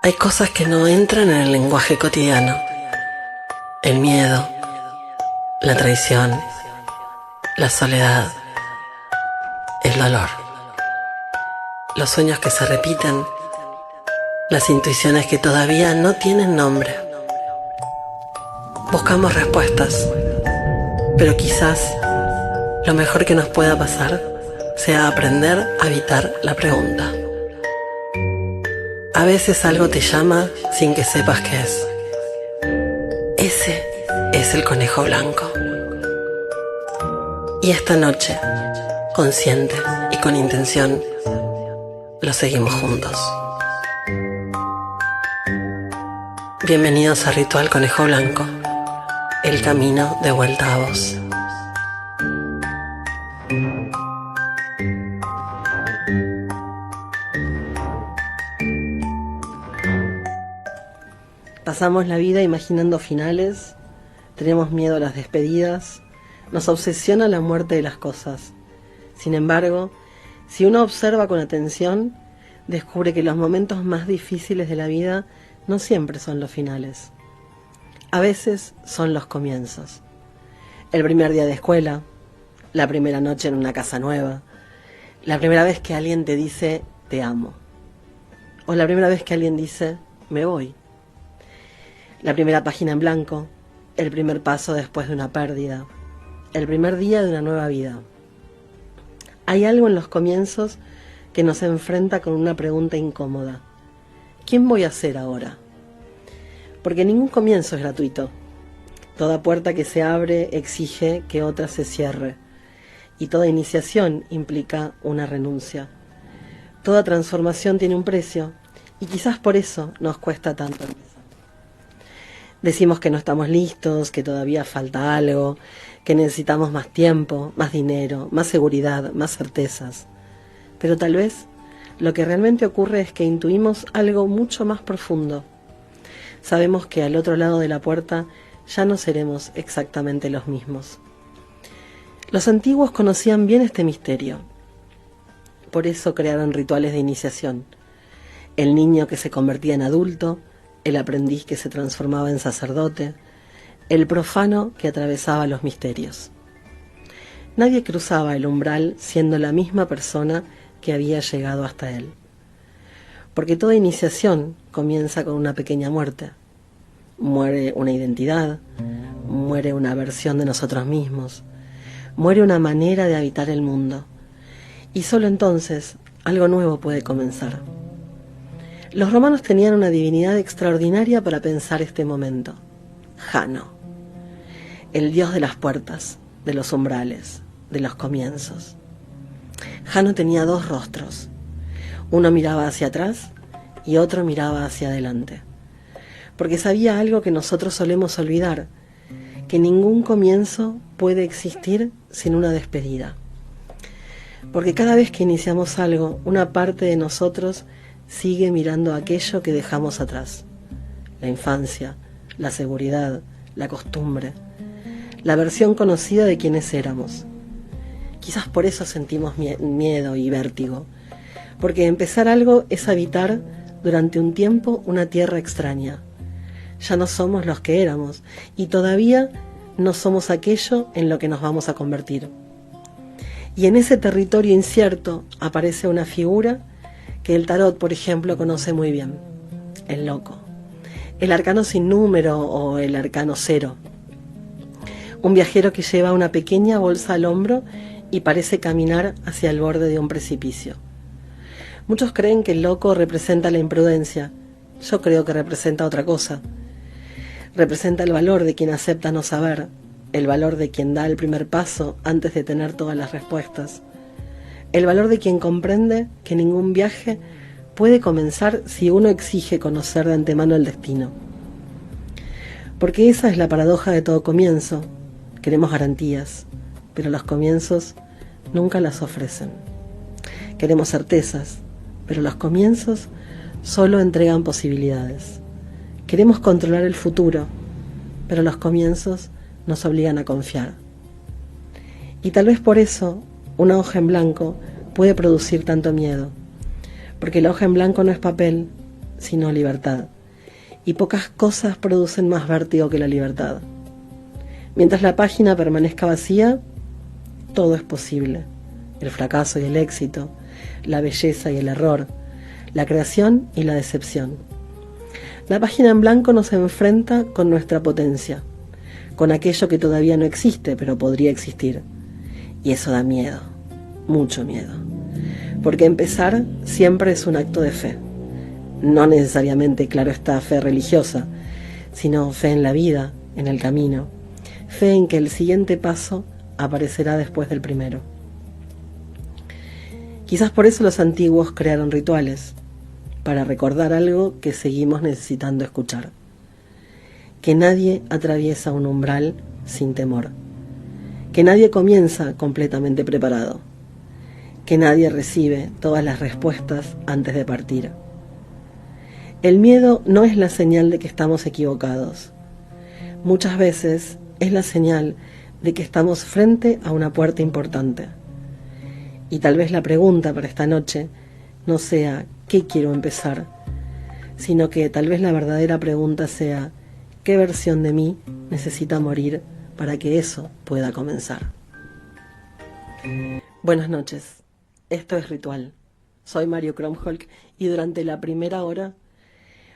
Hay cosas que no entran en el lenguaje cotidiano. El miedo, la traición, la soledad, el dolor. Los sueños que se repiten, las intuiciones que todavía no tienen nombre. Buscamos respuestas, pero quizás lo mejor que nos pueda pasar sea aprender a evitar la pregunta. A veces algo te llama sin que sepas qué es. Ese es el conejo blanco. Y esta noche, consciente y con intención, lo seguimos juntos. Bienvenidos a Ritual Conejo Blanco, el camino de vuelta a vos. Pasamos la vida imaginando finales, tenemos miedo a las despedidas, nos obsesiona la muerte de las cosas. Sin embargo, si uno observa con atención, descubre que los momentos más difíciles de la vida no siempre son los finales. A veces son los comienzos. El primer día de escuela, la primera noche en una casa nueva, la primera vez que alguien te dice te amo, o la primera vez que alguien dice me voy. La primera página en blanco, el primer paso después de una pérdida, el primer día de una nueva vida. Hay algo en los comienzos que nos enfrenta con una pregunta incómoda. ¿Quién voy a ser ahora? Porque ningún comienzo es gratuito. Toda puerta que se abre exige que otra se cierre. Y toda iniciación implica una renuncia. Toda transformación tiene un precio y quizás por eso nos cuesta tanto empezar. Decimos que no estamos listos, que todavía falta algo, que necesitamos más tiempo, más dinero, más seguridad, más certezas. Pero tal vez lo que realmente ocurre es que intuimos algo mucho más profundo. Sabemos que al otro lado de la puerta ya no seremos exactamente los mismos. Los antiguos conocían bien este misterio. Por eso crearon rituales de iniciación. El niño que se convertía en adulto, el aprendiz que se transformaba en sacerdote, el profano que atravesaba los misterios. Nadie cruzaba el umbral siendo la misma persona que había llegado hasta él. Porque toda iniciación comienza con una pequeña muerte. Muere una identidad, muere una versión de nosotros mismos, muere una manera de habitar el mundo. Y solo entonces algo nuevo puede comenzar. Los romanos tenían una divinidad extraordinaria para pensar este momento. Jano, el dios de las puertas, de los umbrales, de los comienzos. Jano tenía dos rostros. Uno miraba hacia atrás y otro miraba hacia adelante. Porque sabía algo que nosotros solemos olvidar, que ningún comienzo puede existir sin una despedida. Porque cada vez que iniciamos algo, una parte de nosotros sigue mirando aquello que dejamos atrás. La infancia, la seguridad, la costumbre, la versión conocida de quienes éramos. Quizás por eso sentimos miedo y vértigo, porque empezar algo es habitar durante un tiempo una tierra extraña. Ya no somos los que éramos y todavía no somos aquello en lo que nos vamos a convertir. Y en ese territorio incierto aparece una figura que el tarot, por ejemplo, conoce muy bien: el loco, el arcano sin número o el arcano cero. Un viajero que lleva una pequeña bolsa al hombro y parece caminar hacia el borde de un precipicio. Muchos creen que el loco representa la imprudencia. Yo creo que representa otra cosa. Representa el valor de quien acepta no saber, el valor de quien da el primer paso antes de tener todas las respuestas. El valor de quien comprende que ningún viaje puede comenzar si uno exige conocer de antemano el destino. Porque esa es la paradoja de todo comienzo. Queremos garantías, pero los comienzos nunca las ofrecen. Queremos certezas, pero los comienzos solo entregan posibilidades. Queremos controlar el futuro, pero los comienzos nos obligan a confiar. Y tal vez por eso una hoja en blanco puede producir tanto miedo, porque la hoja en blanco no es papel, sino libertad, y pocas cosas producen más vértigo que la libertad. Mientras la página permanezca vacía, todo es posible: el fracaso y el éxito, la belleza y el error, la creación y la decepción. La página en blanco nos enfrenta con nuestra potencia, con aquello que todavía no existe, pero podría existir. Y eso da miedo, mucho miedo. Porque empezar siempre es un acto de fe. No necesariamente, claro está, fe religiosa, sino fe en la vida, en el camino. Fe en que el siguiente paso aparecerá después del primero. Quizás por eso los antiguos crearon rituales, para recordar algo que seguimos necesitando escuchar: que nadie atraviesa un umbral sin temor, que nadie comienza completamente preparado, que nadie recibe todas las respuestas antes de partir. El miedo no es la señal de que estamos equivocados. Muchas veces es la señal de que estamos frente a una puerta importante. Y tal vez la pregunta para esta noche no sea ¿qué quiero empezar?, sino que tal vez la verdadera pregunta sea ¿qué versión de mí necesita morir para que eso pueda comenzar? Buenas noches, esto es Ritual. Soy Mario Kromholk y durante la primera hora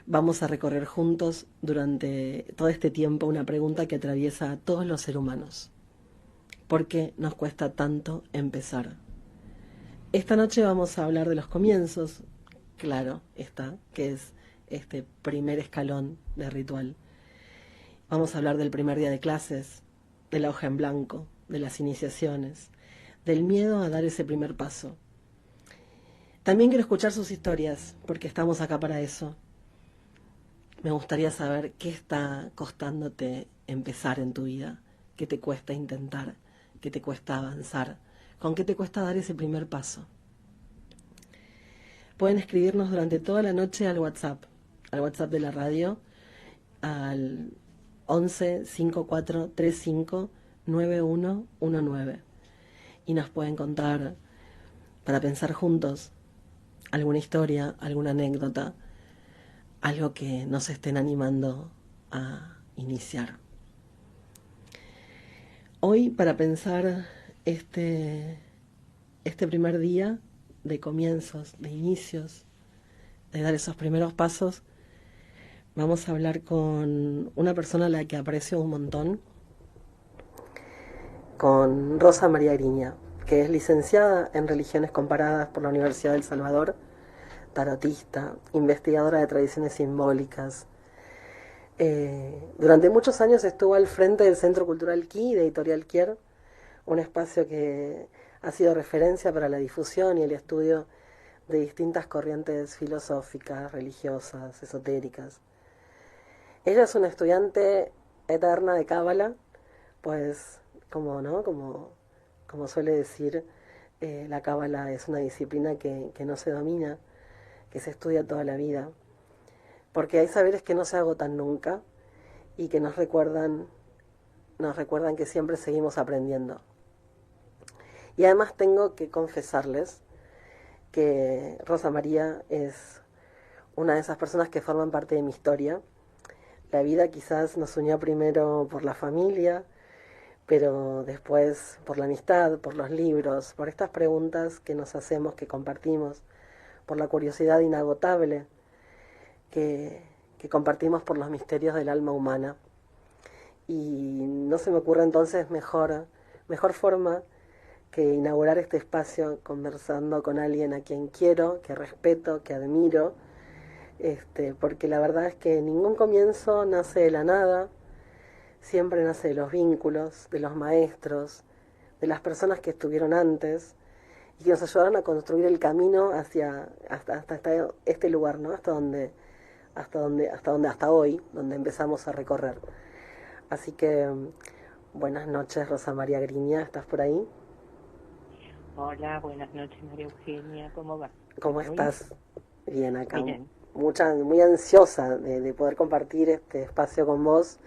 vamos a recorrer juntos durante todo este tiempo una pregunta que atraviesa a todos los seres humanos: ¿por qué nos cuesta tanto empezar? Esta noche vamos a hablar de los comienzos, claro está, que es este primer escalón de Ritual. Vamos a hablar del primer día de clases, de la hoja en blanco, de las iniciaciones, del miedo a dar ese primer paso. También quiero escuchar sus historias, porque estamos acá para eso. Me gustaría saber qué está costándote empezar en tu vida, qué te cuesta intentar, qué te cuesta avanzar, con qué te cuesta dar ese primer paso. Pueden escribirnos durante toda la noche al WhatsApp de la radio, al 11 54 35 9119, y nos pueden contar, para pensar juntos, alguna historia, alguna anécdota, algo que nos estén animando a iniciar. Hoy, para pensar este primer día de comienzos, de inicios, de dar esos primeros pasos, vamos a hablar con una persona a la que aprecio un montón, con Rosa María Griña, que es licenciada en Religiones Comparadas por la Universidad del Salvador, tarotista, investigadora de tradiciones simbólicas. Durante muchos años estuvo al frente del Centro Cultural Ki de Editorial Kier, un espacio que ha sido referencia para la difusión y el estudio de distintas corrientes filosóficas, religiosas, esotéricas. Ella es una estudiante eterna de Cábala, pues como suele decir, la Cábala es una disciplina que no se domina, que se estudia toda la vida, porque hay saberes que no se agotan nunca y que nos recuerdan que siempre seguimos aprendiendo. Y además tengo que confesarles que Rosa María es una de esas personas que forman parte de mi historia. La vida quizás nos unió primero por la familia, pero después por la amistad, por los libros, por estas preguntas que nos hacemos, que compartimos, por la curiosidad inagotable que compartimos por los misterios del alma humana. Y no se me ocurre entonces mejor forma que inaugurar este espacio conversando con alguien a quien quiero, que respeto, que admiro, porque la verdad es que ningún comienzo nace de la nada, siempre nace de los vínculos, de los maestros, de las personas que estuvieron antes y que nos ayudaron a construir el camino hasta este lugar, ¿no? Hasta hoy, donde empezamos a recorrer. Así que buenas noches, Rosa María Griña, ¿estás por ahí? Hola, buenas noches, María Eugenia, ¿cómo va? ¿Cómo estás? Bien, acá. Bien. Muy ansiosa de poder compartir este espacio con vos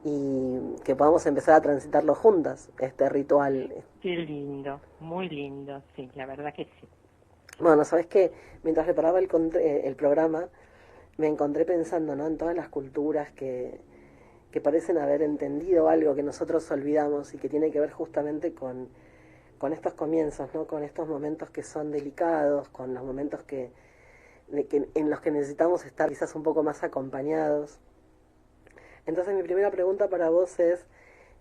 y que podamos empezar a transitarlo juntas, este ritual. Qué lindo, muy lindo, sí, la verdad que sí. Bueno, sabes que mientras preparaba el programa, me encontré pensando, ¿no?, en todas las culturas que parecen haber entendido algo que nosotros olvidamos y que tiene que ver justamente con estos comienzos, ¿no?, con estos momentos que son delicados, con los momentos en los que necesitamos estar quizás un poco más acompañados. Entonces mi primera pregunta para vos es,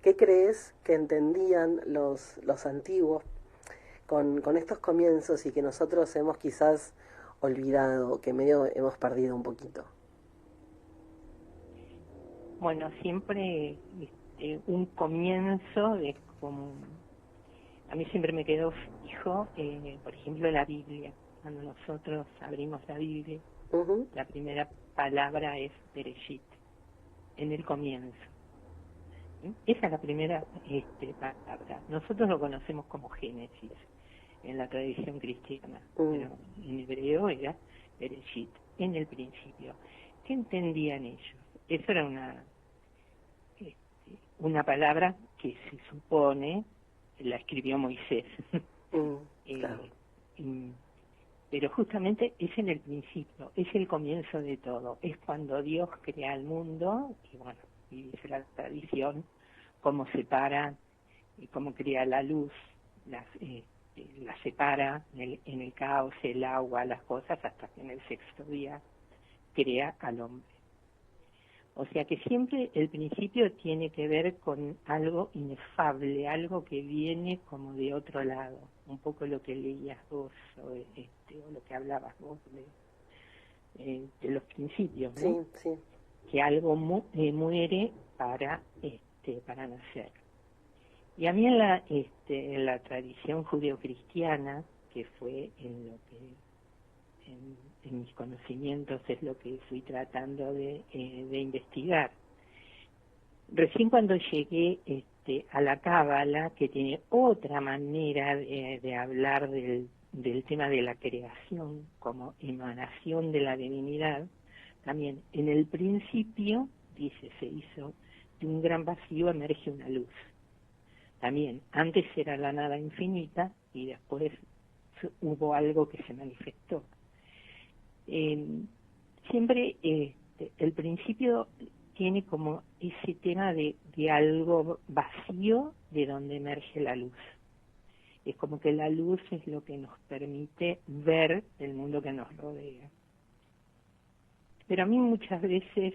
¿qué crees que entendían los antiguos con estos comienzos y que nosotros hemos quizás olvidado, que medio hemos perdido un poquito? Bueno, siempre un comienzo es como... A mí siempre me quedó fijo, por ejemplo, la Biblia. Cuando nosotros abrimos la Biblia, Uh-huh. la primera palabra es Bereshit, en el comienzo. Esa es la primera palabra. Nosotros lo conocemos como Génesis en la tradición cristiana, pero en hebreo era Bereshit, en el principio. ¿Qué entendían ellos? Eso era una palabra que se supone la escribió Moisés. Claro. Pero justamente es en el principio, es el comienzo de todo, es cuando Dios crea el mundo, y bueno, y dice la tradición, cómo separa, y cómo crea la luz, la separa en el caos, el agua, las cosas, hasta que en el sexto día crea al hombre. O sea que siempre el principio tiene que ver con algo inefable, algo que viene como de otro lado, un poco lo que leías vos o lo que hablabas vos de los principios, ¿no? Sí, sí. Que algo muere para nacer. Y a mí en la tradición judeocristiana, que fue en lo que en mis conocimientos es lo que fui tratando de investigar. Recién cuando llegué a la Cábala, que tiene otra manera de hablar del tema de la creación como emanación de la divinidad, también en el principio, dice, se hizo de un gran vacío emerge una luz. También, antes era la nada infinita y después hubo algo que se manifestó. Siempre el principio tiene como ese tema de algo vacío de donde emerge la luz. Es como que la luz es lo que nos permite ver el mundo que nos rodea. Pero a mí muchas veces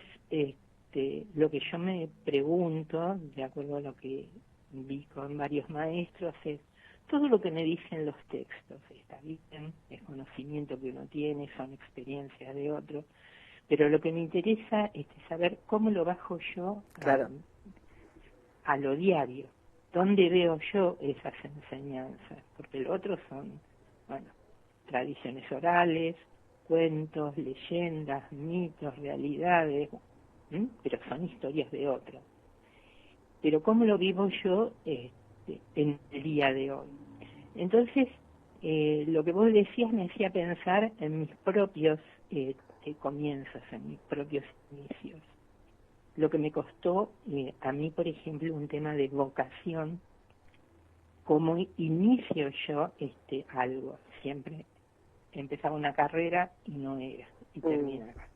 lo que yo me pregunto, de acuerdo a lo que vi con varios maestros, es todo lo que me dicen los textos. Está bien, es conocimiento que uno tiene, son experiencias de otro, pero lo que me interesa es saber cómo lo bajo yo Claro. a lo diario. ¿Dónde veo yo esas enseñanzas? Porque lo otro son, bueno, tradiciones orales, cuentos, leyendas, mitos, realidades, pero son historias de otro. Pero ¿cómo lo vivo yo en el día de hoy? Entonces, lo que vos decías me hacía pensar en mis propios comienzos, en mis propios inicios. Lo que me costó a mí, por ejemplo, un tema de vocación, cómo inicio yo algo. Siempre empezaba una carrera y no era, y terminaba.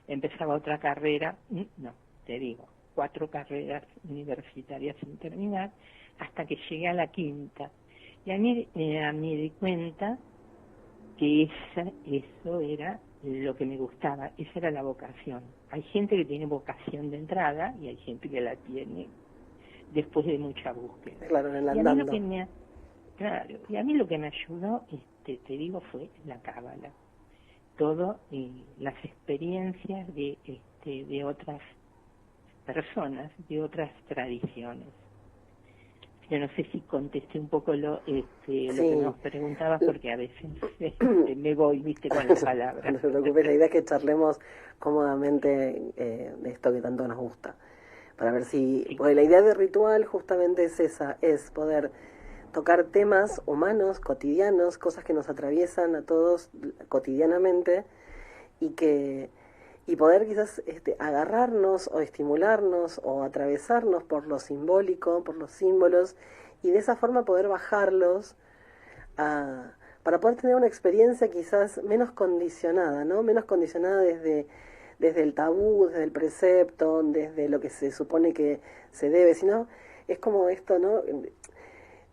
Empezaba otra carrera, no, te digo, 4 carreras universitarias sin terminar, hasta que llegué a la quinta. Y a mí me di cuenta que eso era lo que me gustaba, esa era la vocación. Hay gente que tiene vocación de entrada y hay gente que la tiene después de mucha búsqueda. Claro, en el Y a mí andando. y a mí lo que me ayudó, te digo, fue la Cábala. Todo las experiencias de otras personas, de otras tradiciones. Yo no sé si contesté un poco lo que nos preguntabas, porque a veces me voy, viste, con la palabra. No se preocupes, la idea es que charlemos cómodamente de esto que tanto nos gusta. Para ver si... Sí. Porque la idea de ritual justamente es esa, es poder tocar temas humanos, cotidianos, cosas que nos atraviesan a todos cotidianamente y poder quizás agarrarnos o estimularnos o atravesarnos por lo simbólico, por los símbolos, y de esa forma poder bajarlos para poder tener una experiencia quizás menos condicionada, ¿no? Menos condicionada desde el tabú, desde el precepto, desde lo que se supone que se debe, sino es como esto, ¿no?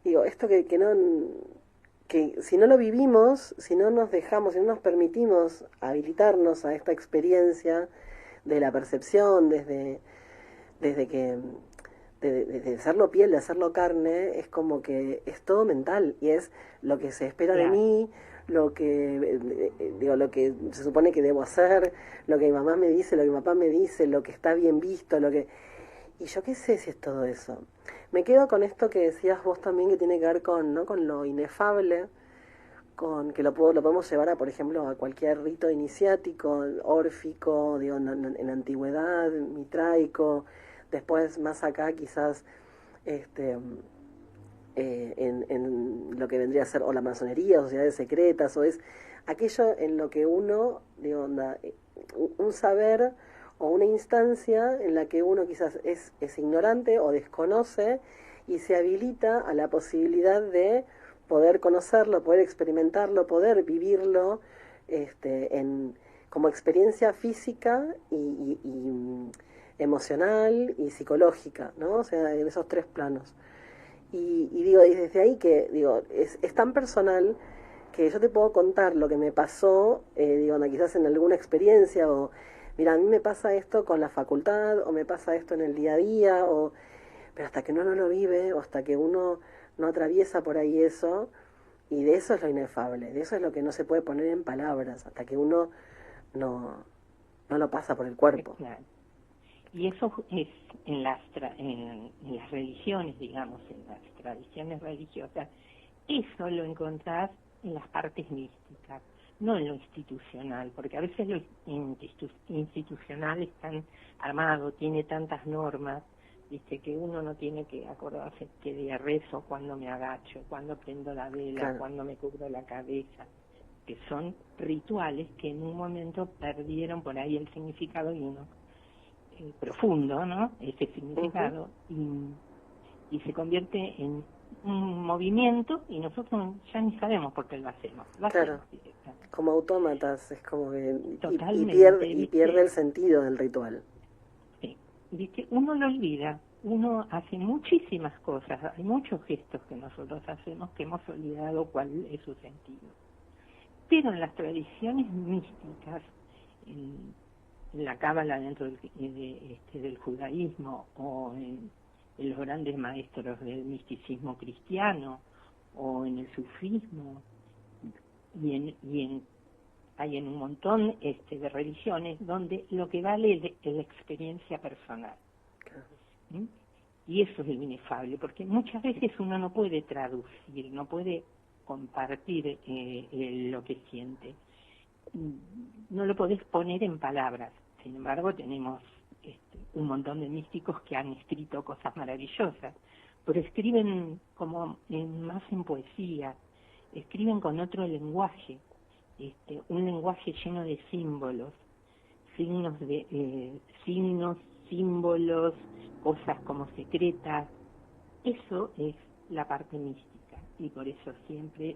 Digo, esto que no, que si no lo vivimos, si no nos dejamos, si no nos permitimos habilitarnos a esta experiencia de la percepción, desde que de hacerlo piel, de hacerlo carne, es como que es todo mental y es lo que se espera de mí, lo que digo, lo que se supone que debo hacer, lo que mi mamá me dice, lo que mi papá me dice, lo que está bien visto, lo que y yo qué sé si es todo eso. Me quedo con esto que decías vos también que tiene que ver con, ¿no? Con lo inefable, con que lo podemos llevar a, por ejemplo, a cualquier rito iniciático, órfico, digo, en la antigüedad, mitraico, después más acá quizás en lo que vendría a ser o la masonería, sociedades secretas, o es aquello en lo que uno, digo, un saber o una instancia en la que uno quizás es ignorante o desconoce y se habilita a la posibilidad de poder conocerlo, poder experimentarlo, poder vivirlo como experiencia física y emocional y psicológica, ¿no? O sea, en esos tres planos. Y digo, y desde ahí que, digo, es tan personal que yo te puedo contar lo que me pasó, digo, quizás en alguna experiencia, o mira, a mí me pasa esto con la facultad, o me pasa esto en el día a día, pero hasta que uno no lo vive, o hasta que uno no atraviesa por ahí eso, y de eso es lo inefable, de eso es lo que no se puede poner en palabras, hasta que uno no lo pasa por el cuerpo. Claro. Y eso es en las religiones, digamos, en las tradiciones religiosas, eso lo encontrás en las partes místicas, no en lo institucional, porque a veces lo institucional es tan armado, tiene tantas normas, viste, que uno no tiene que acordarse que día rezo, cuando me agacho, cuando prendo la vela, claro, cuando me cubro la cabeza, que son rituales que en un momento perdieron por ahí el significado y uno profundo, ¿no? Ese significado, y se convierte en un movimiento y nosotros ya ni sabemos por qué lo hacemos. Claro, como autómatas, es como que totalmente, y pierde el sentido del ritual. Sí, ¿viste? Uno lo olvida, uno hace muchísimas cosas, hay muchos gestos que nosotros hacemos que hemos olvidado cuál es su sentido. Pero en las tradiciones místicas, en la cábala dentro del judaísmo o en los grandes maestros del misticismo cristiano o en el sufismo hay en un montón de religiones donde lo que vale es la experiencia personal. ¿Sí? Y eso es lo inefable, porque muchas veces uno no puede traducir, no puede compartir lo que siente. No lo podés poner en palabras. Sin embargo, tenemos un montón de místicos que han escrito cosas maravillosas, pero escriben como más en poesía, escriben con otro lenguaje, un lenguaje lleno de símbolos, signos, símbolos, cosas como secretas. Eso es la parte mística, y por eso siempre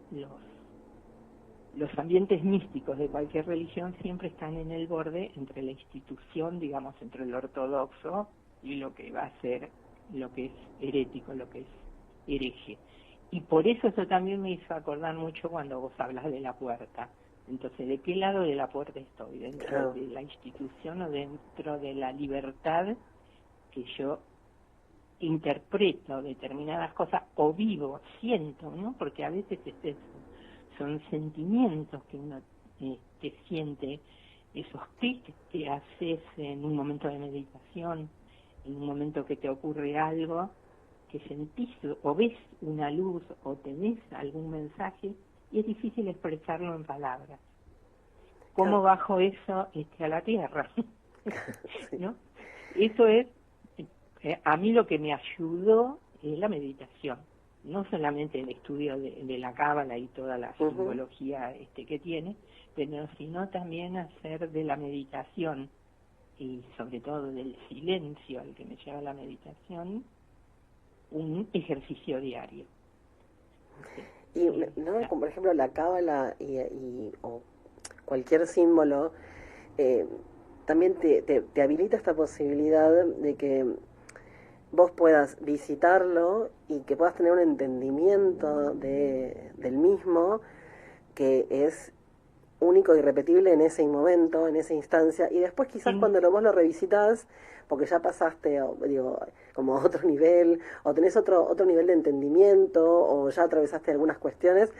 los ambientes místicos de cualquier religión siempre están en el borde entre la institución, digamos, entre el ortodoxo y lo que va a ser, lo que es herético, lo que es hereje. Y por eso también me hizo acordar mucho cuando vos hablas de la puerta. Entonces, ¿de qué lado de la puerta estoy? ¿Dentro de la institución o dentro de la libertad que yo interpreto determinadas cosas o vivo, siento, ¿no? Porque a veces es eso. Son sentimientos que uno siente, esos clics que haces en un momento de meditación, en un momento que te ocurre algo, que sentís o ves una luz o tenés algún mensaje y es difícil expresarlo en palabras. ¿Cómo bajo eso a la tierra? ¿No? Eso es, a mí lo que me ayudó es la meditación. No solamente el estudio de la cábala y toda la simbología que tiene, pero sino también hacer de la meditación y sobre todo del silencio al que me lleva la meditación un ejercicio diario. Y, Sí, ¿no? Como por ejemplo la cábala o cualquier símbolo, eh, también te habilita esta posibilidad de que vos puedas visitarlo y que puedas tener un entendimiento del mismo que es único y repetible en ese momento, en esa instancia, y después quizás sí, cuando vos lo revisitas, porque ya pasaste, digo, como a otro nivel, o tenés otro nivel de entendimiento, o ya atravesaste algunas cuestiones,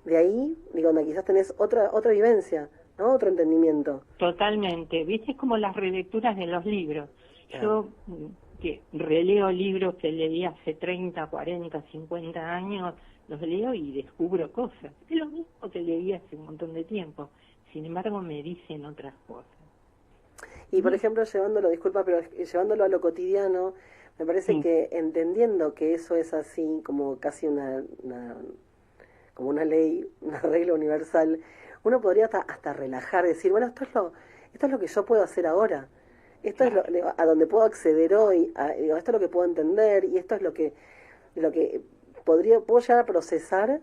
de ahí, digo, donde quizás tenés otra vivencia, ¿no? Otro entendimiento. totalmente. ¿Viste? Como las relecturas de los libros. Claro. Yo que releo libros que leí hace 30, 40, 50 años, los leo y descubro cosas. Es lo mismo que leí hace un montón de tiempo. Sin embargo, me dicen otras cosas. Y por Y ejemplo, llevándolo, disculpa, pero llevándolo a lo cotidiano, me parece sí, que entendiendo que eso es así, como casi como una ley, una regla universal, uno podría hasta relajar, decir, bueno, esto es lo que yo puedo hacer ahora, esto es claro. digo, a donde puedo acceder hoy, digo, esto es lo que puedo entender y esto es lo que puedo llegar a procesar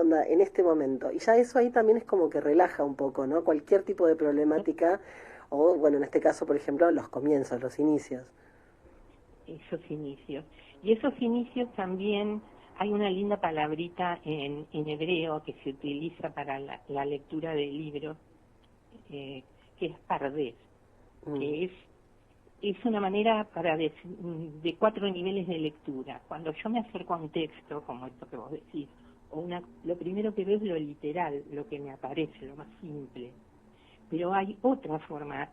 onda, en este momento. Y ya eso ahí también es como que relaja un poco, ¿no? Cualquier tipo de problemática, o bueno, en este caso, por ejemplo, los comienzos, los inicios. Esos inicios. Y esos inicios también hay una linda palabrita en hebreo que se utiliza para la lectura de libros, que es pardés, Mm. que es una manera de 4 niveles de lectura. Cuando yo me acerco a un texto, como esto que vos decís, lo primero que veo es lo literal, lo que me aparece, lo más simple. Pero hay otra forma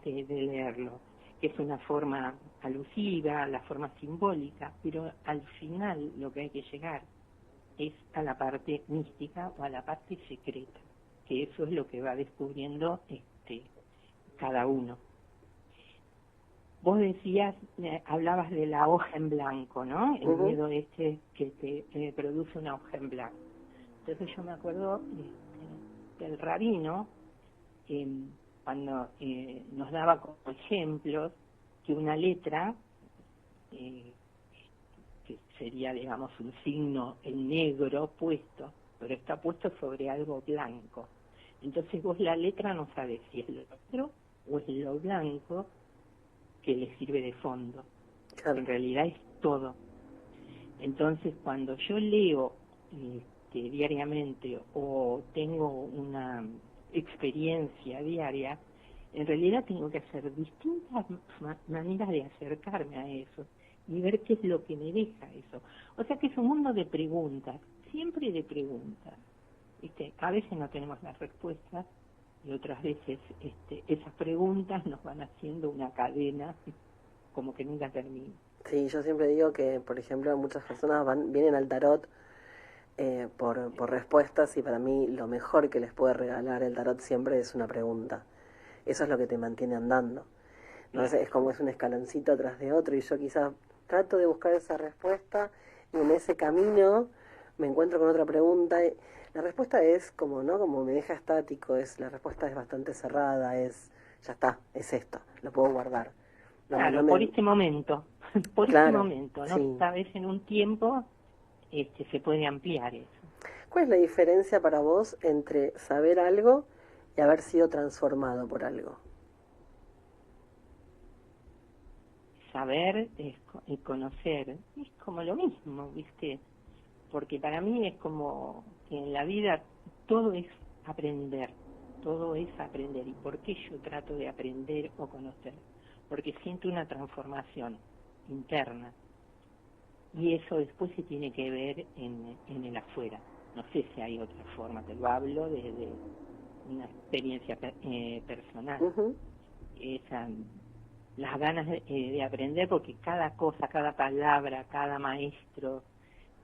de leerlo, que es una forma alusiva, la forma simbólica, pero al final lo que hay que llegar es a la parte mística o a la parte secreta, que eso es lo que va descubriendo cada uno. Vos decías, hablabas de la hoja en blanco, ¿no? El Ujú. miedo que te produce una hoja en blanco. Entonces yo me acuerdo del rabino, eh, cuando nos daba como ejemplos que una letra, eh, que sería, digamos, un signo en negro puesto, pero está puesto sobre algo blanco. Entonces vos la letra no sabes si es lo negro o es lo blanco que le sirve de fondo. Claro. En realidad es todo. Entonces cuando yo leo diariamente o tengo una experiencia diaria, en realidad tengo que hacer distintas maneras de acercarme a eso y ver qué es lo que me deja eso. O sea que es un mundo de preguntas, siempre de preguntas. ¿Viste? A veces no tenemos las respuestas y otras veces esas preguntas nos van haciendo una cadena como que nunca termina. Sí, yo siempre digo que, por ejemplo, muchas personas vienen al tarot por respuestas y para mí lo mejor que les puede regalar el tarot siempre es una pregunta. Eso es lo que te mantiene andando. ¿No? Es Claro. como es un escaloncito tras de otro y yo quizás trato de buscar esa respuesta y en ese camino me encuentro con otra pregunta. La respuesta es como, ¿no? Como me deja estático, la respuesta es bastante cerrada, ya está, es esto, lo puedo guardar. No Claro, me, por este momento, por este claro, momento, no sí. sabes en un tiempo se puede ampliar eso. ¿Cuál es la diferencia para vos entre saber algo y haber sido transformado por algo? Saber y conocer es como lo mismo, ¿viste? Porque para mí es como que en la vida todo es aprender, todo es aprender. ¿Y por qué yo trato de aprender o conocer? Porque siento una transformación interna y eso después se tiene que ver en el afuera. No sé si hay otra forma, te lo hablo desde una experiencia personal. Ujú. Esa, las ganas de aprender, porque cada cosa, cada palabra, cada maestro,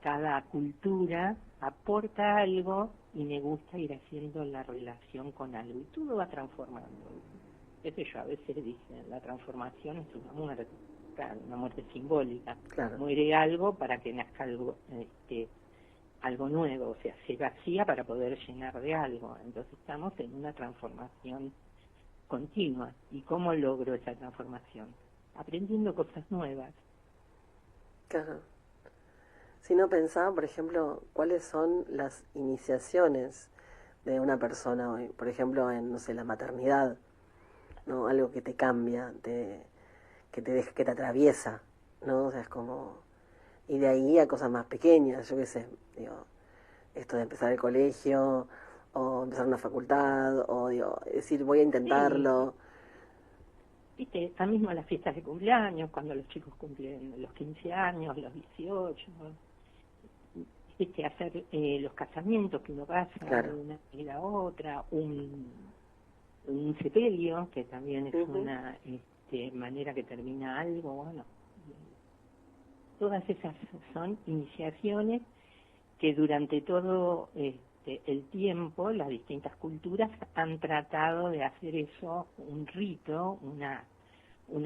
cada cultura aporta algo y me gusta ir haciendo la relación con algo y todo va transformando. Eso yo a veces dicen, la transformación es una muerte, claro, una muerte simbólica. Claro. Muere algo para que nazca algo, algo nuevo, o sea, se vacía para poder llenar de algo. Entonces estamos en una transformación continua. ¿Y cómo logro esa transformación? Aprendiendo cosas nuevas. Claro. Si no pensaba, por ejemplo, cuáles son las iniciaciones de una persona hoy, por ejemplo, en, no sé, la maternidad, ¿no? Algo que te cambia, que te atraviesa, ¿no? O sea, es como... Y de ahí a cosas más pequeñas, yo qué sé, digo, esto de empezar el colegio, o empezar una facultad, o digo, decir, voy a Sí, intentarlo. viste, está mismo las fiestas de cumpleaños, cuando los chicos cumplen los 15 años, los 18, viste, hacer los casamientos que uno pasa de Claro. una y a otra, un sepelio, que también es Ujú. una manera que termina algo, bueno, todas esas son iniciaciones que durante todo el tiempo las distintas culturas han tratado de hacer eso un rito, una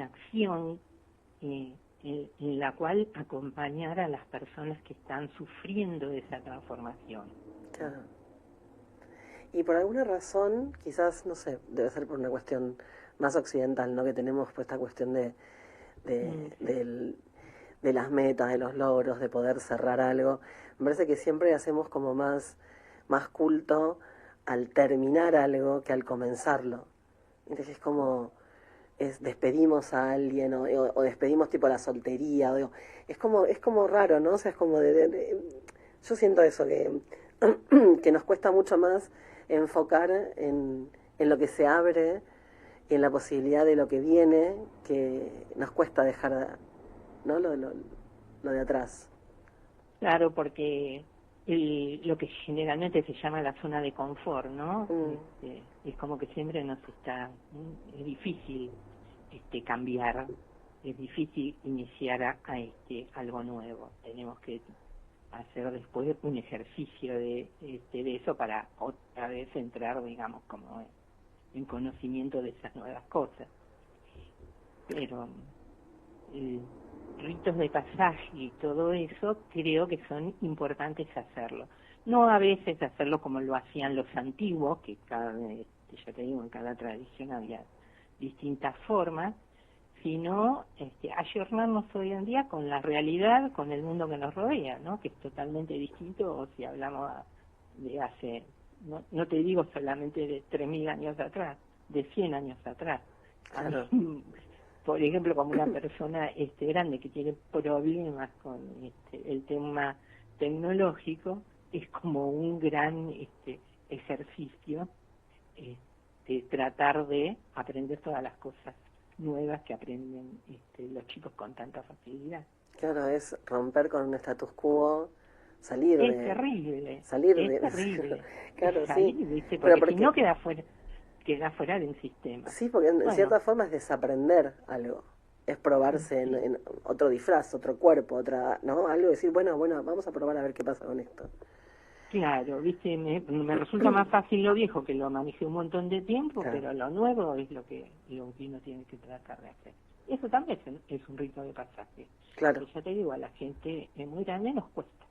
acción en la cual acompañar a las personas que están sufriendo de esa transformación, ¿no? Claro. Y por alguna razón, quizás, no sé, debe ser por una cuestión más occidental, ¿no? Que tenemos pues esta cuestión de, Sí. del- de las metas, de los logros, de poder cerrar algo. Me parece que siempre hacemos como más culto al terminar algo que al comenzarlo. Entonces es como, despedimos a alguien o despedimos tipo la soltería. Es como raro, ¿no? O sea, es como yo siento eso, que nos cuesta mucho más enfocar en lo que se abre y en la posibilidad de lo que viene, que nos cuesta dejar, ¿no? Lo de atrás. Claro, porque lo que generalmente se llama la zona de confort, ¿no? Mm, Es como que siempre nos está, es difícil cambiar, es difícil iniciar algo nuevo. Tenemos que hacer después un ejercicio de eso para otra vez entrar, digamos, como en conocimiento de esas nuevas cosas. Pero ritos de pasaje y todo eso, creo que son importantes hacerlo. No a veces hacerlo como lo hacían los antiguos, que ya te digo, en cada tradición había distintas formas, sino ayornarnos hoy en día con la realidad, con el mundo que nos rodea, ¿no? Que es totalmente distinto, o si hablamos de hace, no te digo solamente de 3.000 años atrás, de 100 años atrás. A mí claro, por ejemplo, como una persona grande que tiene problemas con el tema tecnológico, es como un gran ejercicio tratar de aprender todas las cosas nuevas que aprenden los chicos con tanta facilidad. claro, es romper con un status quo, salir Es de, terrible, salir es de, terrible. Es claro, sí, salir, ¿viste? pero Porque si porque, no queda fuera del sistema. sí, porque en Bueno, cierta forma es desaprender algo, es probarse sí. en otro disfraz, otro cuerpo, otra, ¿no? Algo decir, bueno, vamos a probar a ver qué pasa con esto. Claro, viste, me resulta más fácil lo viejo, que lo manejé un montón de tiempo, Claro, pero lo nuevo es lo que uno tiene que tratar de hacer. Eso también es un rito de pasaje, claro, que ya te digo, a la gente muy grande nos cuesta,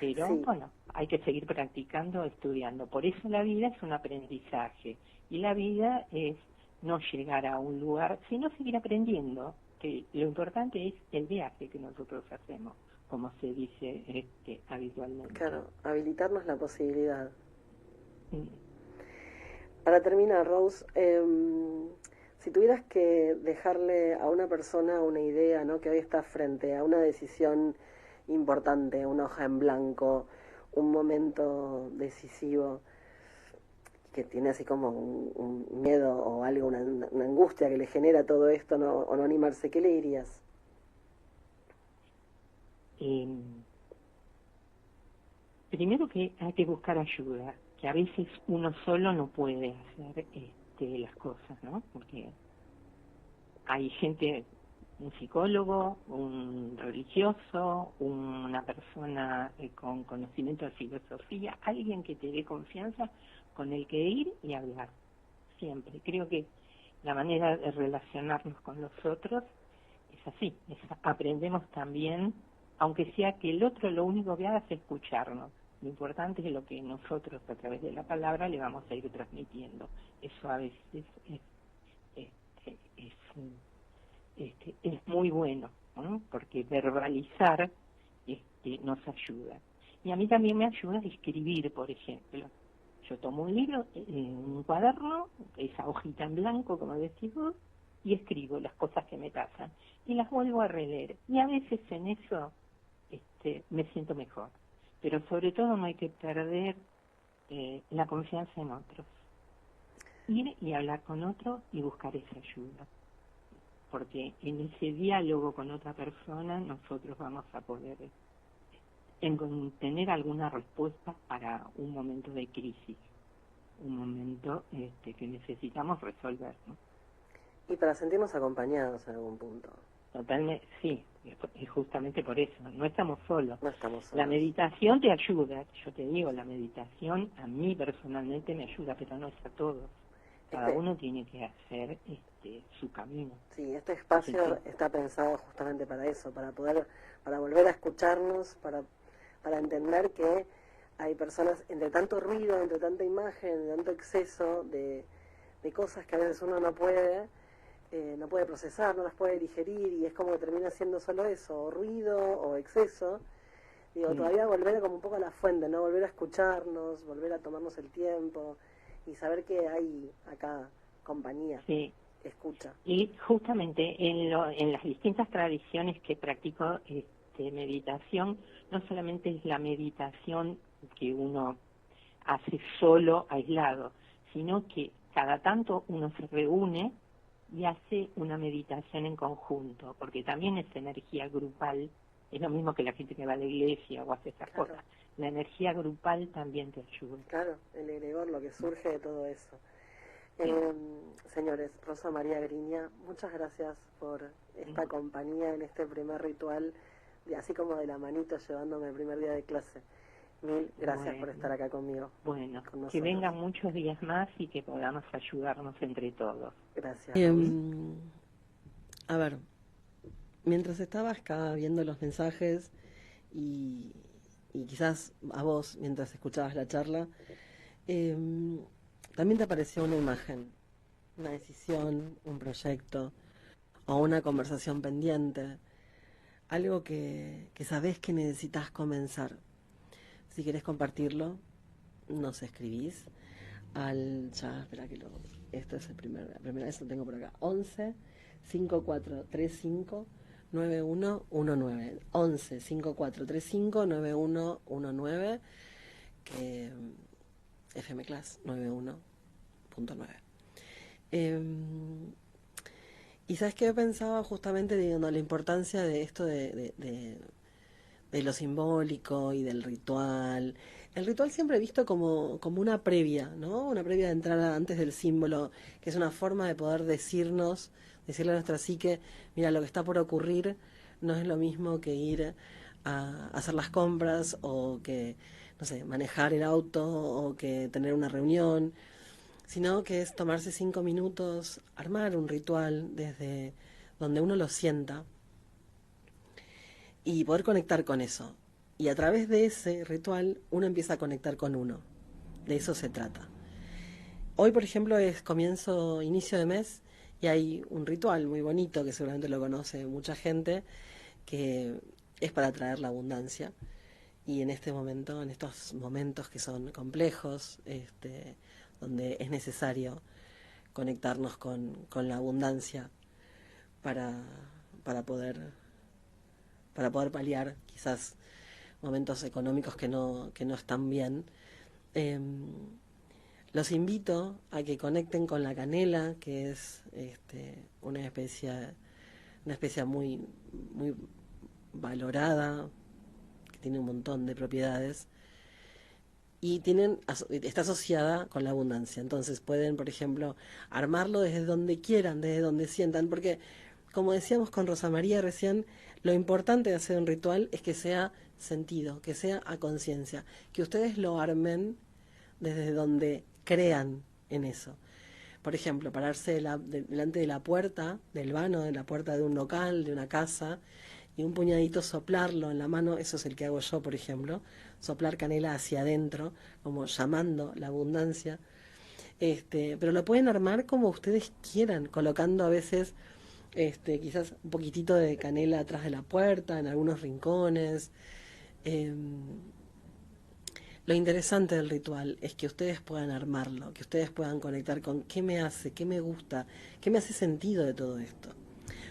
pero sí, bueno, hay que seguir practicando, estudiando. Por eso la vida es un aprendizaje, y la vida es no llegar a un lugar, sino seguir aprendiendo, que lo importante es el viaje que nosotros hacemos, como se dice habitualmente. claro, habilitarnos la posibilidad. Mm. Para terminar, Rose, si tuvieras que dejarle a una persona una idea, ¿no? Que hoy está frente a una decisión importante, una hoja en blanco, un momento decisivo, que tiene así como un miedo o algo, una angustia que le genera todo esto, ¿no? O no animarse, ¿qué le dirías? Eh, Primero que hay que buscar ayuda, que a veces uno solo no puede hacer las cosas, ¿no? Porque hay gente, un psicólogo, un religioso, una persona con conocimiento de filosofía, alguien que te dé confianza con el que ir y hablar, siempre. Creo que la manera de relacionarnos con los otros es así, aprendemos también, aunque sea que el otro lo único que haga es escucharnos. Lo importante es lo que nosotros a través de la palabra le vamos a ir transmitiendo. Eso a veces es muy bueno, ¿no? Porque verbalizar nos ayuda. Y a mí también me ayuda a escribir, por ejemplo. Yo tomo un libro, un cuaderno, esa hojita en blanco, como decís vos, y escribo las cosas que me pasan. Y las vuelvo a releer. Y a veces en eso me siento mejor. Pero sobre todo no hay que perder la confianza en otros. Ir y hablar con otro y buscar esa ayuda. Porque en ese diálogo con otra persona nosotros vamos a poder tener alguna respuesta para un momento de crisis, un momento que necesitamos resolver, ¿no? Y para sentirnos acompañados en algún punto. Totalmente, sí, es justamente por eso, no estamos solos. No estamos solos. La meditación te ayuda, yo te digo, la meditación a mí personalmente me ayuda, pero no es a todos. Cada uno tiene que hacer su camino. Sí, este espacio está pensado justamente para eso, para volver a escucharnos, para entender que hay personas, entre tanto ruido, entre tanta imagen, entre tanto exceso de cosas que a veces uno no puede procesar, no las puede digerir, y es como que termina siendo solo eso, o ruido o exceso. Digo, todavía volver como un poco a la fuente, ¿no? Volver a escucharnos, volver a tomarnos el tiempo y saber que hay acá compañía, escucha. Y justamente en las distintas tradiciones que practico meditación, no solamente es la meditación que uno hace solo, aislado, sino que cada tanto uno se reúne y hace una meditación en conjunto, porque también es energía grupal, es lo mismo que la gente que va a la iglesia o hace esas cosas. La energía grupal también te ayuda. Claro, el egregor, lo que surge de todo eso. Señores, Rosa María Griña, muchas gracias por esta compañía en este primer ritual, así como de la manito llevándome el primer día de clase. Mil gracias por estar acá conmigo. Bueno, que vengan muchos días más y que podamos ayudarnos entre todos. Gracias. A ver, mientras estabas acá viendo los mensajes y quizás a vos, mientras escuchabas la charla, también te apareció una imagen, una decisión, un proyecto o una conversación pendiente, algo que sabés que necesitas comenzar. Si querés compartirlo, nos escribís al chat, espera que esto es la primera vez lo tengo por acá, 11 5435 9119, 11 5435 9119, que FM Class 91.9. Y sabes que yo pensaba justamente la importancia de esto de lo simbólico y del ritual. El ritual siempre he visto como una previa, ¿no? Una previa de entrada antes del símbolo, que es una forma de poder decirle a nuestra psique, mira, lo que está por ocurrir no es lo mismo que ir a hacer las compras, o que, no sé, manejar el auto, o que tener una reunión, sino que es tomarse 5 minutos, armar un ritual desde donde uno lo sienta, y poder conectar con eso. Y a través de ese ritual uno empieza a conectar con uno. De eso se trata. Hoy, por ejemplo, es inicio de mes, y hay un ritual muy bonito que seguramente lo conoce mucha gente, que es para traer la abundancia. Y en este momento, en estos momentos que son complejos, donde es necesario conectarnos con la abundancia para poder paliar quizás momentos económicos que no están bien. Los invito a que conecten con la canela, que es una especia muy, muy valorada, que tiene un montón de propiedades, y está asociada con la abundancia. Entonces pueden, por ejemplo, armarlo desde donde quieran, desde donde sientan, porque, como decíamos con Rosa María recién, lo importante de hacer un ritual es que sea sentido, que sea a conciencia, que ustedes lo armen desde donde crean en eso. Por ejemplo, pararse delante de la puerta, del vano, de la puerta de un local, de una casa, y un puñadito soplarlo en la mano. Eso es el que hago yo, por ejemplo, soplar canela hacia adentro, como llamando la abundancia. Pero lo pueden armar como ustedes quieran, colocando a veces quizás un poquitito de canela atrás de la puerta, en algunos rincones, Em, lo interesante del ritual es que ustedes puedan armarlo, que ustedes puedan conectar con qué me hace, qué me gusta, qué me hace sentido de todo esto.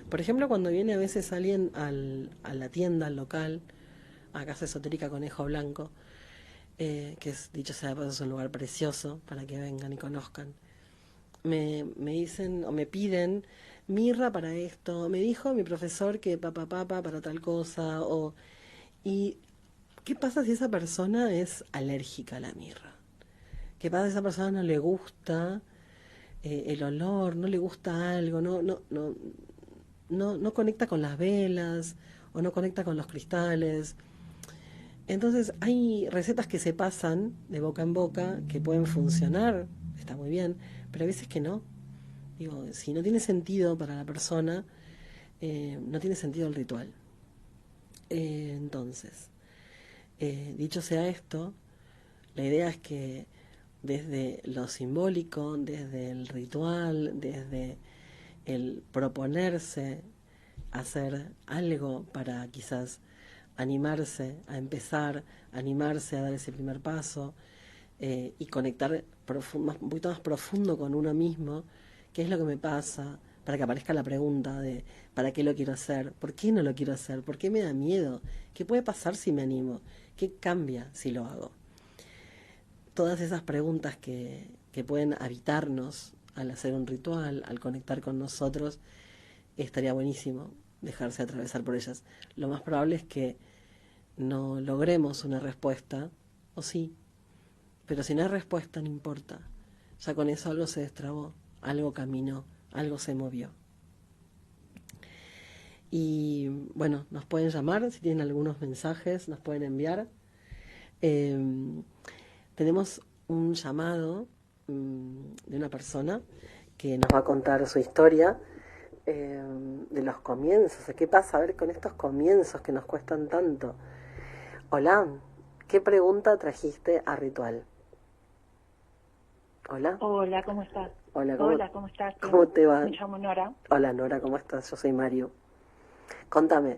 Por ejemplo, cuando viene a veces alguien a la tienda, al local, a Casa Esotérica Conejo Blanco, que es, dicho sea de paso, es un lugar precioso para que vengan y conozcan. Me dicen o me piden mirra para esto, me dijo mi profesor que papa para tal cosa, y ¿qué pasa si esa persona es alérgica a la mirra? ¿Qué pasa si a esa persona no le gusta el olor, no le gusta algo, no conecta con las velas o no conecta con los cristales? Entonces hay recetas que se pasan de boca en boca que pueden funcionar, está muy bien, pero a veces que no. Digo, si no tiene sentido para la persona, no tiene sentido el ritual. Entonces, dicho sea esto, la idea es que desde lo simbólico, desde el ritual, desde el proponerse hacer algo para quizás animarse a empezar, animarse a dar ese primer paso y conectar un poquito más profundo con uno mismo, qué es lo que me pasa, para que aparezca la pregunta de ¿para qué lo quiero hacer? ¿Por qué no lo quiero hacer? ¿Por qué me da miedo? ¿Qué puede pasar si me animo? ¿Qué cambia si lo hago? Todas esas preguntas que pueden habitarnos al hacer un ritual, al conectar con nosotros, estaría buenísimo dejarse atravesar por ellas. Lo más probable es que no logremos una respuesta, o sí, pero si no hay respuesta no importa. Ya con eso algo se destrabó, algo caminó, algo se movió. Y bueno, nos pueden llamar si tienen algunos mensajes, nos pueden enviar. Eh, Tenemos un llamado de una persona que nos va a contar su historia de los comienzos. ¿Qué pasa a ver con estos comienzos que nos cuestan tanto? Hola, ¿qué pregunta trajiste a Ritual? Hola. Hola, ¿cómo estás? Hola, Hola, ¿cómo estás? ¿cómo te va? Me llamo Nora. Hola Nora, ¿cómo estás? Yo soy Mario. Contame.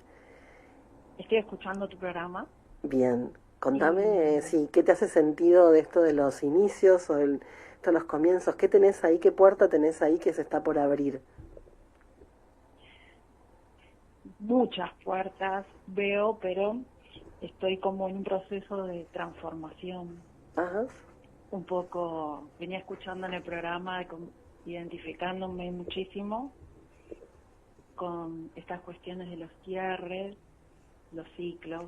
Estoy escuchando tu programa. Bien, contame, sí, ¿qué te hace sentido de esto de los inicios o esto de los comienzos? ¿Qué tenés ahí? ¿Qué puerta tenés ahí que se está por abrir? Muchas puertas veo, pero estoy como en un proceso de transformación. Ajá. Un poco, venía escuchando en el programa, identificándome muchísimo con estas cuestiones de los cierres, los ciclos.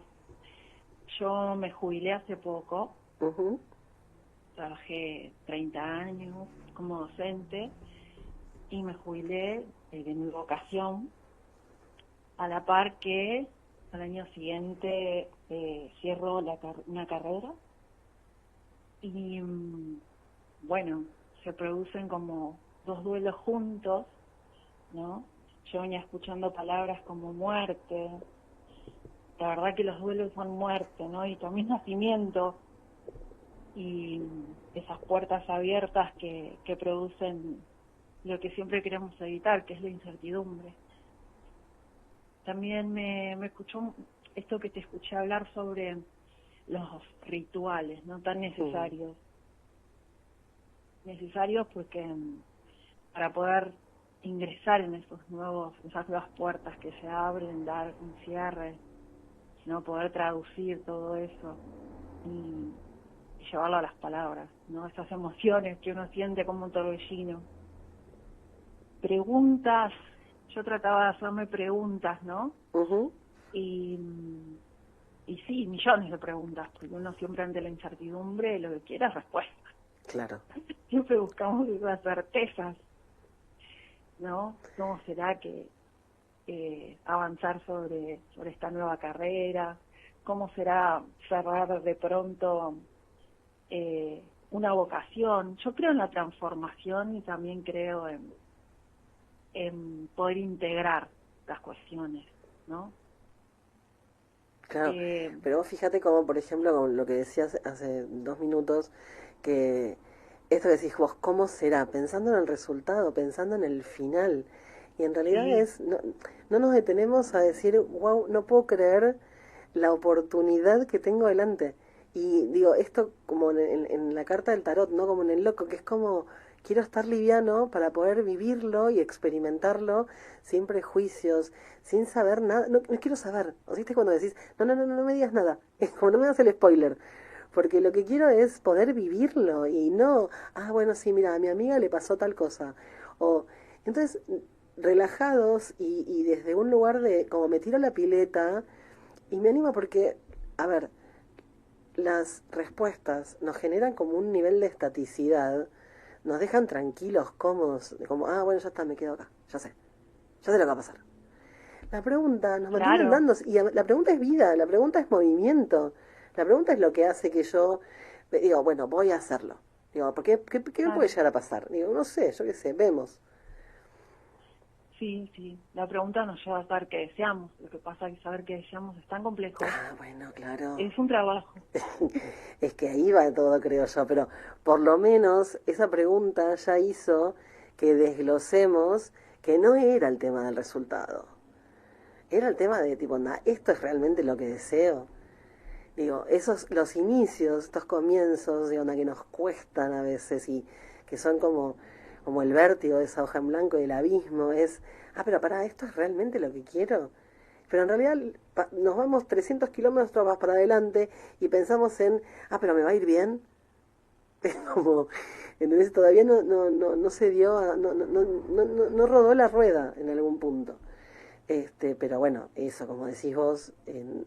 Yo me jubilé hace poco, trabajé 30 años como docente y me jubilé de mi vocación, a la par que al año siguiente cierro una carrera y bueno, se producen como dos duelos juntos, ¿no? Yo venía escuchando palabras como muerte. La verdad que los duelos son muerte, ¿no? Y también nacimiento y esas puertas abiertas que producen lo que siempre queremos evitar, que es la incertidumbre. También me escuchó esto que te escuché hablar sobre los rituales, ¿no? Tan necesarios. Necesarios porque para poder ingresar en esas nuevas puertas que se abren, dar un cierre, ¿no? Poder traducir todo eso y llevarlo a las palabras, ¿no? Esas emociones que uno siente como un torbellino. Preguntas, yo trataba de hacerme preguntas, ¿no? Y sí, millones de preguntas, porque uno siempre ante la incertidumbre lo que quiere es respuestas. Claro. Siempre buscamos esas certezas, ¿no? ¿Cómo será que avanzar sobre esta nueva carrera? ¿Cómo será cerrar de pronto una vocación? Yo creo en la transformación y también creo en poder integrar las cuestiones, ¿no? Claro, pero vos fíjate como, por ejemplo, con lo que decías hace 2 minutos, que esto que decís vos, ¿cómo será? Pensando en el resultado, pensando en el final. Y en realidad Sí. no nos detenemos a decir, wow, no puedo creer la oportunidad que tengo delante. Y digo, esto como en la carta del tarot, ¿no? Como en el loco, que es como, quiero estar liviano para poder vivirlo y experimentarlo sin prejuicios, sin saber nada. No, no quiero saber. ¿O viste cuando decís, no, no, no, no me digas nada? Es como no me das el spoiler. Porque lo que quiero es poder vivirlo y no, ah, bueno, sí, mira, a mi amiga le pasó tal cosa. O, entonces, relajados y desde un lugar de, como me tiro la pileta y me anima porque, a ver, las respuestas nos generan como un nivel de estaticidad, nos dejan tranquilos, cómodos, como, ah, bueno, ya está, me quedo acá, ya sé lo que va a pasar. La pregunta nos mantiene Claro, andando, y la pregunta es vida, la pregunta es movimiento, la pregunta es lo que hace que yo digo, bueno, voy a hacerlo. Digo, ¿qué me puede claro. llegar a pasar? Digo, no sé, yo qué sé, vemos. Sí, sí. La pregunta nos lleva a saber qué deseamos. Lo que pasa es que saber qué deseamos es tan complejo. Ah, bueno, claro. Es un trabajo. Es que ahí va todo, creo yo, pero por lo menos esa pregunta ya hizo que desglosemos que no era el tema del resultado. Era el tema de tipo, esto es realmente lo que deseo. Digo, esos, los inicios, estos comienzos, digo, que nos cuestan a veces y que son como el vértigo de esa hoja en blanco y el abismo, es, ah, pero pará, ¿esto es realmente lo que quiero? Pero en realidad nos vamos 300 kilómetros más para adelante y pensamos en, ah, pero me va a ir bien. Es como, entonces todavía no se dio, no rodó la rueda en algún punto. Pero bueno, eso, como decís vos, en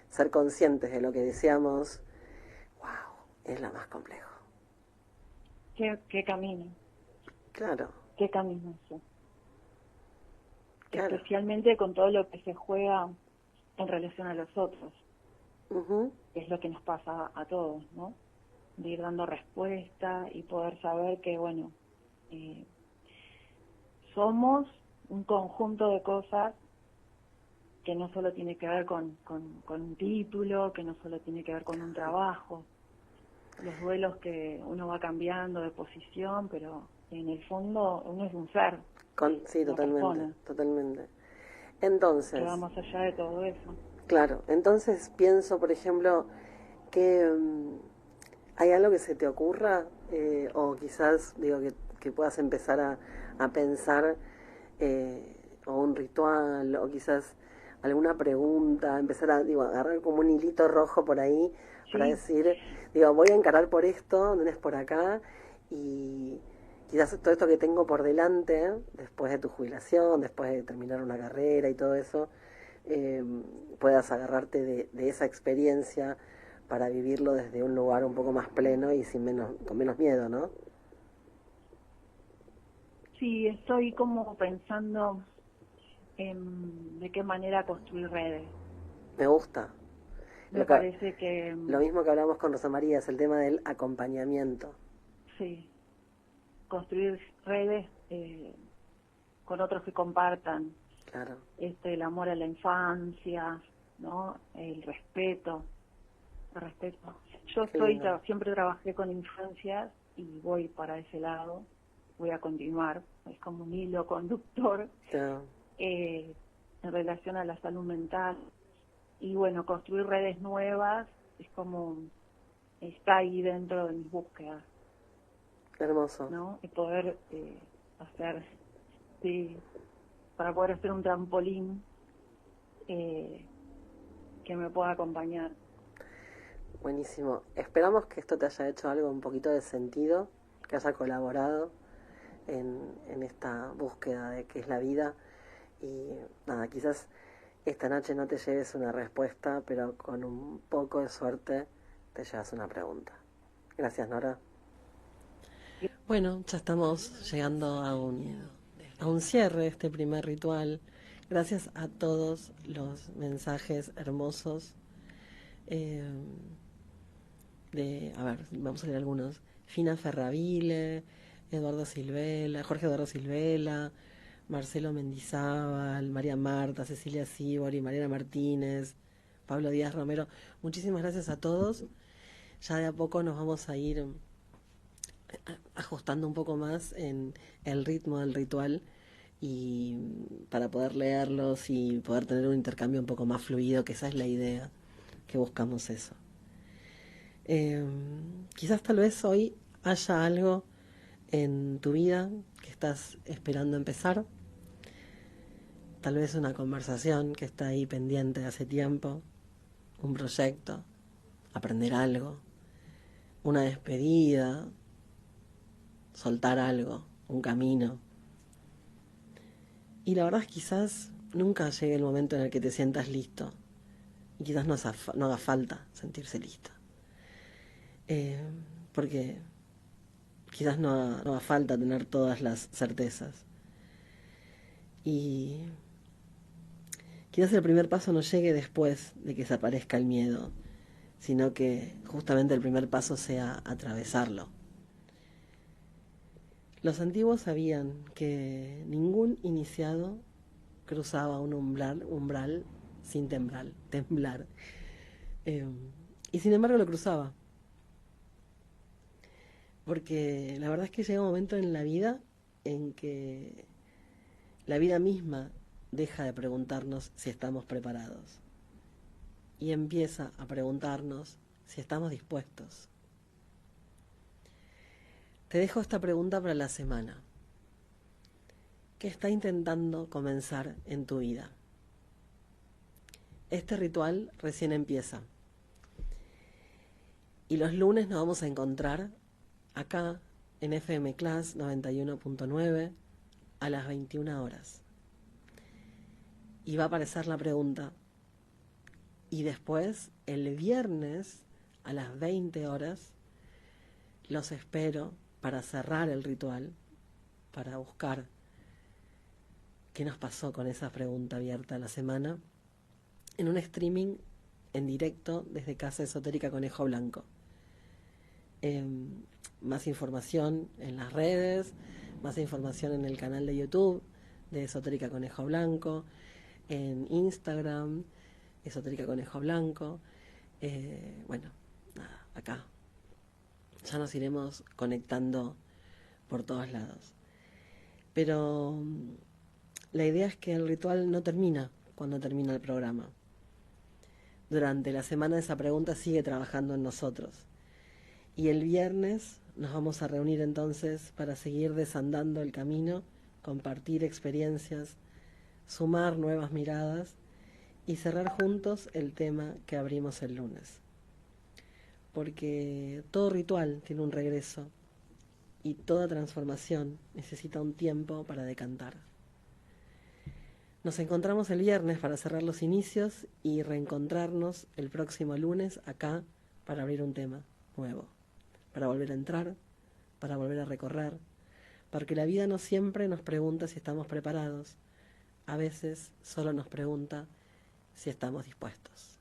ser conscientes de lo que deseamos, wow, es lo más complejo. ¿Qué camino? Claro, ¿Qué camino? Sí. claro. Especialmente con todo lo que se juega en relación a los otros, Ujú. que es lo que nos pasa a todos, ¿no? De ir dando respuesta y poder saber que, bueno, eh, somos un conjunto de cosas que no solo tiene que ver con un título, que no solo tiene que ver con un trabajo, los duelos que uno va cambiando de posición, pero en el fondo uno es un ser, Sí, una totalmente, persona, totalmente. que Entonces, va más allá de todo eso. claro, entonces pienso, por ejemplo, que hay algo que se te ocurra, o quizás, digo, que puedas empezar a pensar, o un ritual, o quizás alguna pregunta, empezar a, digo, agarrar como un hilito rojo por ahí para Sí, decir, digo, voy a encarar por esto, no es por acá, y quizás todo esto que tengo por delante, después de tu jubilación, después de terminar una carrera y todo eso, eh, puedas agarrarte de esa experiencia para vivirlo desde un lugar un poco más pleno y con menos miedo, ¿no? sí, estoy como pensando en de qué manera construir redes. Me gusta. Me Lo, que, parece que lo mismo que hablamos con Rosa María es el tema del acompañamiento. sí, construir redes con otros que compartan Claro, el amor a la infancia, ¿no? El respeto. Yo qué lindo. siempre trabajé con infancias y voy para ese lado, voy a continuar, es como un hilo conductor Ya, eh, en relación a la salud mental. Y bueno, construir redes nuevas es como, está ahí dentro de mis búsquedas, hermoso. ¿no? Y poder hacer, sí, para poder hacer un trampolín eh, que me pueda acompañar. Buenísimo. Esperamos que esto te haya hecho algo un poquito de sentido, que haya colaborado en esta búsqueda de qué es la vida. Y nada, quizás esta noche no te lleves una respuesta, pero con un poco de suerte te llevas una pregunta. Gracias, Nora. Bueno, ya estamos llegando a un cierre de este primer ritual. Gracias a todos los mensajes hermosos. eh, a ver, vamos a leer algunos. Fina Ferravile, Eduardo Silvela, Jorge Eduardo Silvela, Marcelo Mendizábal, María Marta, Cecilia Sibori, Mariana Martínez, Pablo Díaz Romero. Muchísimas gracias a todos. Ya de a poco nos vamos a ir ajustando un poco más en el ritmo del ritual y para poder leerlos y poder tener un intercambio un poco más fluido, que esa es la idea. que buscamos eso. Quizás tal vez hoy haya algo en tu vida que estás esperando empezar. Tal vez una conversación que está ahí pendiente de hace tiempo, un proyecto, aprender algo, una despedida, soltar algo, un camino. Y la verdad es que quizás nunca llegue el momento en el que te sientas listo. Y quizás no haga falta sentirse listo. Porque quizás no haga falta tener todas las certezas. Y quizás el primer paso no llegue después de que desaparezca el miedo, sino que justamente el primer paso sea atravesarlo. Los antiguos sabían que ningún iniciado cruzaba un umbral sin temblar. Y sin embargo lo cruzaba. Porque la verdad es que llega un momento en la vida en que la vida misma deja de preguntarnos si estamos preparados y empieza a preguntarnos si estamos dispuestos. Te dejo esta pregunta para la semana. ¿Qué está intentando comenzar en tu vida? Este ritual recién empieza. Y los lunes nos vamos a encontrar acá en FM Class 91.9 a las 21 horas. Y va a aparecer la pregunta. Y después, el viernes a las 20 horas, los espero para cerrar el ritual, para buscar qué nos pasó con esa pregunta abierta a la semana, en un streaming en directo desde Casa Esotérica Conejo Blanco. Más información en las redes, más información en el canal de YouTube de Esotérica Conejo Blanco, en Instagram, Esotérica Conejo Blanco. Bueno, nada, acá ya nos iremos conectando por todos lados. Pero la idea es que el ritual no termina cuando termina el programa. Durante la semana esa pregunta sigue trabajando en nosotros. Y el viernes nos vamos a reunir entonces para seguir desandando el camino, compartir experiencias, sumar nuevas miradas y cerrar juntos el tema que abrimos el lunes. Porque todo ritual tiene un regreso y toda transformación necesita un tiempo para decantar. Nos encontramos el viernes para cerrar los inicios y reencontrarnos el próximo lunes acá para abrir un tema nuevo, para volver a entrar, para volver a recorrer, porque la vida no siempre nos pregunta si estamos preparados, a veces solo nos pregunta si estamos dispuestos.